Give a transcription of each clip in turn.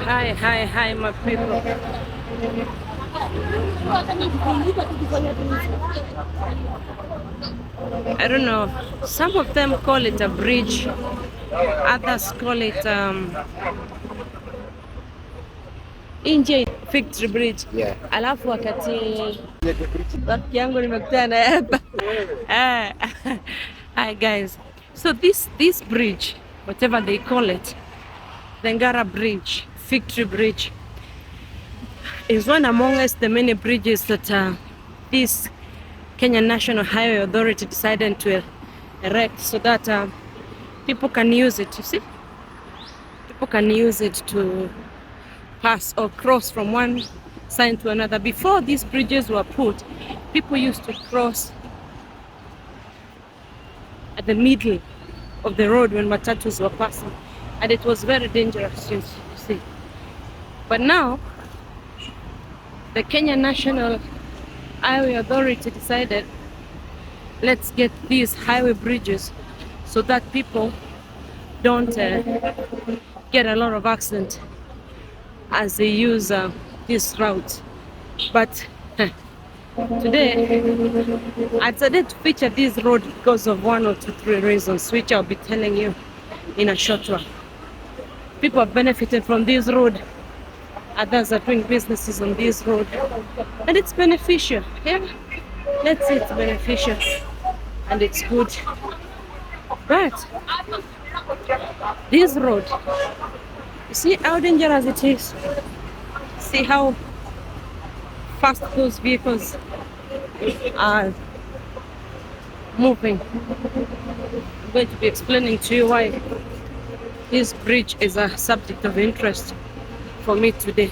Hi, hi, hi, my people. I don't know. Some of them call it a bridge. Others call it nje Victory Bridge. Yeah. Alafu wakati rafiki yangu nimekutana naye hapa. Ah, hi guys. So this bridge, whatever they call it, the Ngara Bridge, Victory Bridge, is one amongst the many bridges that this Kenya National Highway Authority decided to erect so that people can use it. You see, people can use it to pass or cross from one side to another. Before these bridges were put, people used to cross at the middle of the road when matatus were passing, and it was very dangerous, you see. But now the Kenya National Highway Authority decided, let's get these highway bridges so that people don't get a lot of accident as they use this route. But today I decided to feature this road because of 1 or 2, 3 reasons, which I'll be telling you in a short while. People have benefited from this road. Others are doing businesses on this road, and it's beneficial. Yeah, let's say it's beneficial and it's good. But this road, you see how dangerous it is. See how fast those vehicles are moving. I'm going to be explaining to you why this bridge is a subject of interest for me today.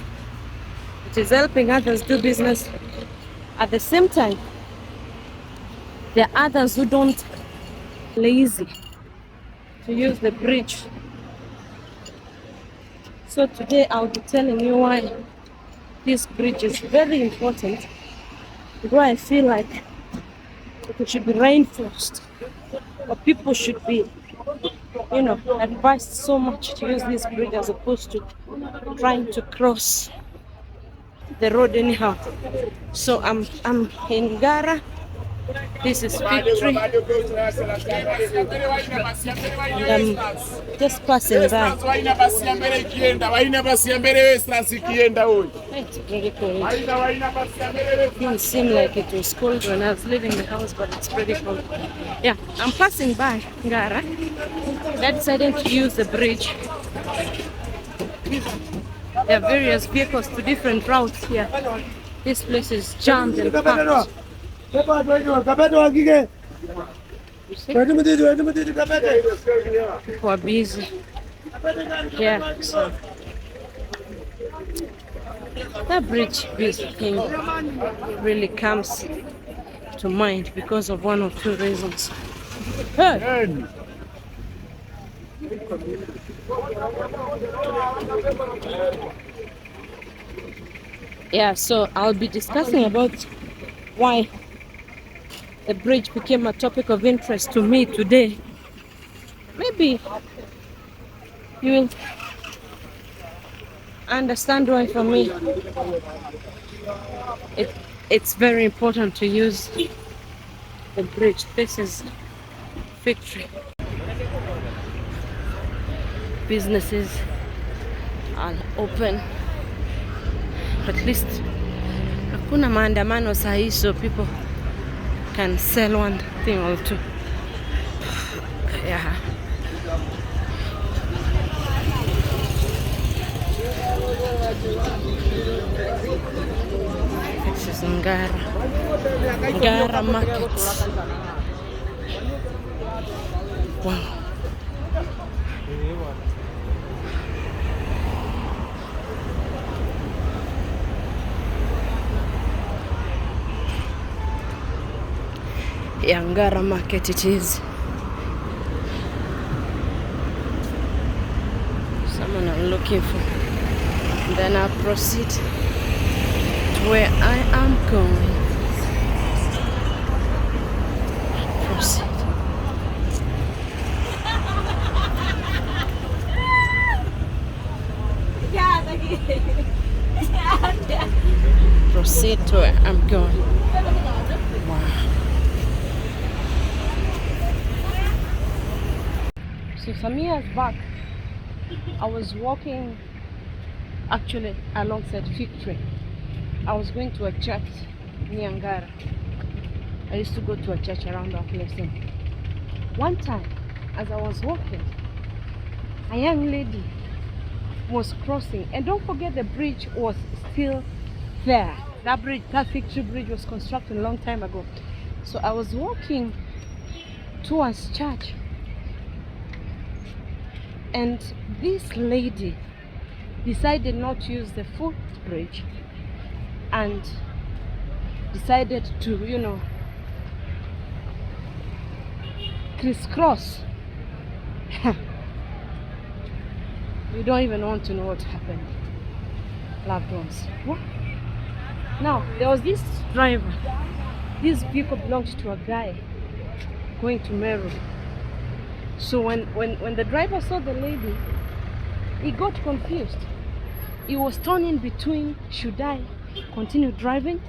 It is helping others do business. At the same time, there are others who don't lazy to use the bridge. So today I'll be telling you why this bridge is very important, why I feel like it should be reinforced, or people should be, advised so much to use this bridge as opposed to trying to cross the road anyhow. So I'm in Gara. This is Victory, and I'm just passing by. It's pretty cold. It didn't seem like it was cold when I was leaving the house, but it's pretty cold. Yeah, I'm passing by Gara. I decided to use the bridge. There are various vehicles to different routes here. This place is jammed and packed. People are busy. Yeah, so that bridge thing really comes to mind because of 1 or 2 reasons. Hey. Yeah, so I'll be discussing about why the bridge became a topic of interest to me today. Maybe you will understand why for me it's very important to use the bridge. This is Victory. Businesses are open. At least hakuna maandamano sahi, so people can sell one thing or two. Yeah. This is Ngara Market. Wow. Ngara Market it is. Someone I'm looking for. Then I'll proceed to where I am going. Proceed. get to where I'm going. Wow. So some years back, I was walking actually alongside Fig Tree. I was going to a church near Ngara. I used to go to a church around that place. And one time, as I was walking, a young lady was crossing, and don't forget the bridge was still there. That bridge, that Fig Tree bridge, was constructed a long time ago. So I was walking towards church, and this lady decided not to use the footbridge and decided to, crisscross. You don't even want to know what happened, loved ones. What? Now, there was this driver. This vehicle belonged to a guy going to Meru. So when the driver saw the lady, he got confused. He was torn in between, should I continue driving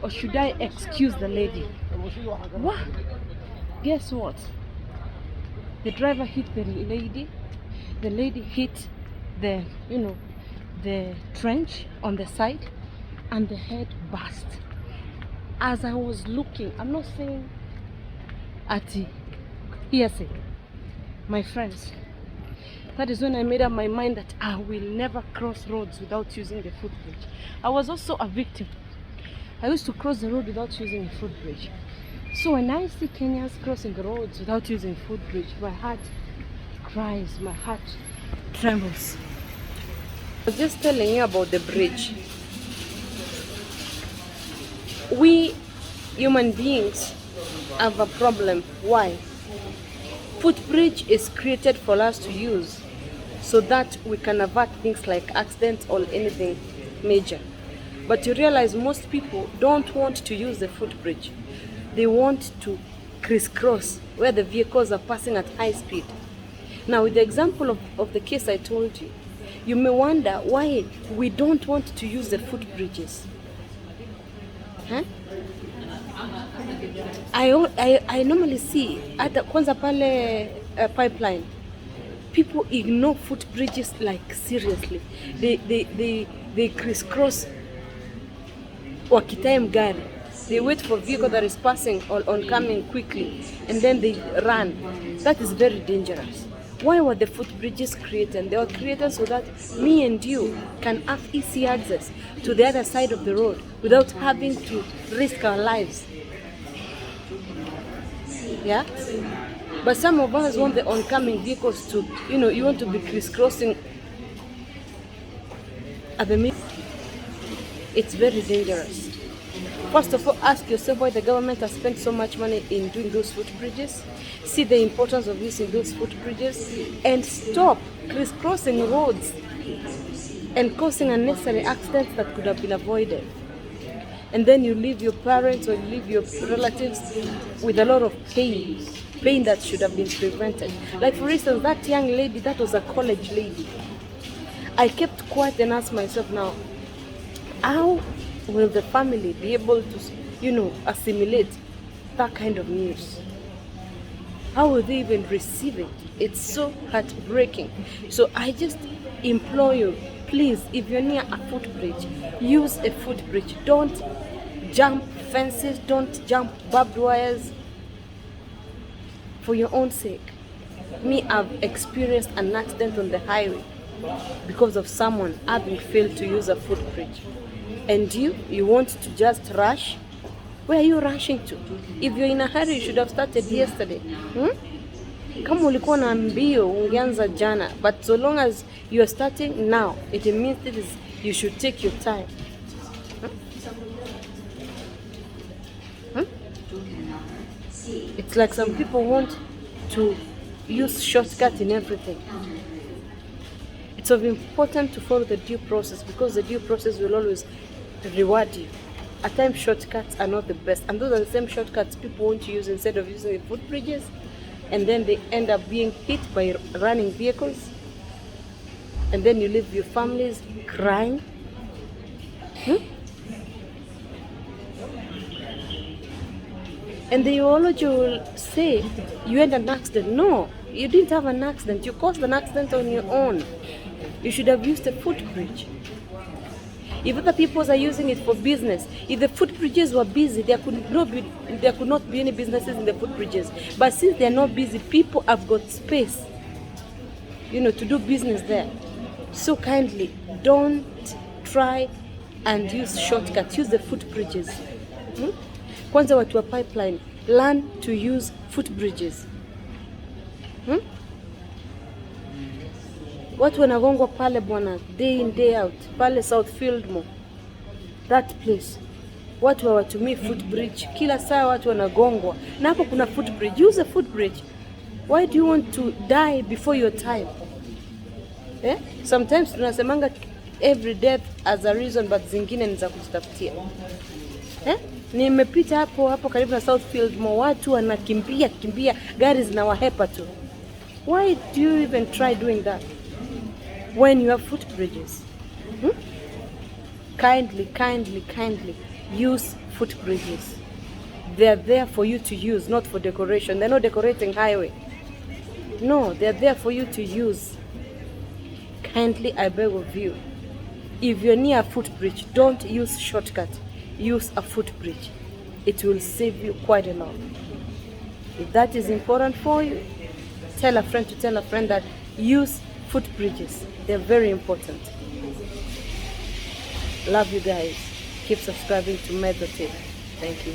or should I excuse the lady? What? Guess what? The driver hit the lady hit the the trench on the side, and the head burst. As I was looking, I'm not saying ati hearsay, my friends, that is when I made up my mind that I will never cross roads without using the footbridge. I was also a victim. I used to cross the road without using a footbridge. So when I see Kenyans crossing the roads without using footbridge, my heart cries, my heart trembles. I was just telling you about the bridge. We human beings have a problem. Why? Footbridge is created for us to use so that we can avert things like accidents or anything major. But you realize most people don't want to use the footbridge. They want to crisscross where the vehicles are passing at high speed. Now, with the example of the case I told you, you may wonder why we don't want to use the footbridges. Huh? I normally see at the kwanza pale pipeline, people ignore footbridges like seriously. They crisscross wakitae mgari. They wait for vehicle that is passing or oncoming quickly, and then they run. That is very dangerous. Why were the footbridges created? They were created so that me and you can have easy access to the other side of the road without having to risk our lives. Yeah? But some of us want the oncoming vehicles to, you want to be crisscrossing at the middle. It's very dangerous. First of all, ask yourself why the government has spent so much money in doing those footbridges. See the importance of using those footbridges and stop crisscrossing roads and causing unnecessary accidents that could have been avoided. And then you leave your parents or you leave your relatives with a lot of pain that should have been prevented. Like for instance, that young lady, that was a college lady. I kept quiet and asked myself now, how will the family be able to, assimilate that kind of news? How will they even receive it? It's so heartbreaking. So I just implore you, please, if you're near a footbridge, use a footbridge. Don't jump fences, don't jump barbed wires for your own sake. Me, I've experienced an accident on the highway because of someone having failed to use a footbridge. And you want to just rush? Where are you rushing to? If you're in a hurry, you should have started yesterday. Kama ulikuwa na mbio ungeanza jana, but so long as you are starting now, it means you should take your time. It's like some people want to use shortcuts in everything. It's of important to follow the due process, because the due process will always reward you. At times shortcuts are not the best, and those are the same shortcuts people want to use instead of using the footbridges, and then they end up being hit by running vehicles, and then you leave your families crying. And the urology will say you had an accident. No, you didn't have an accident. You caused an accident on your own. You should have used a footbridge. If other people are using it for business, if the footbridges were busy, there could not be any businesses in the footbridges. But since they are not busy, people have got space, to do business there. So kindly, don't try and use shortcuts. Use the footbridges. Kwanza watu wa pipeline, learn to use footbridges. Watu wanagongwa pale bwana, day in day out, pale Southfield Mall, that place. Watu hawatumii footbridge, kila saa watu wanagongwa. Na hapo kuna footbridge, use a footbridge. Why do you want to die before your time? Sometimes tunasemanga every death as a reason, but zingine ni za kujitafutia. Nimepita hapo karibu na Southfield Mall, watu wanakimbia, gari zinawahepa tu. Why do you even try doing that when you have footbridges? Kindly use footbridges. They are there for you to use, not for decoration. They're not decorating highway. No, they're there for you to use. Kindly, I beg of you, if you're near a footbridge, don't use shortcut. Use a footbridge. It will save you quite a lot. If that is important for you, tell a friend to tell a friend that use footbridges. They're very important. Love you guys. Keep subscribing to Method Tip. Thank you.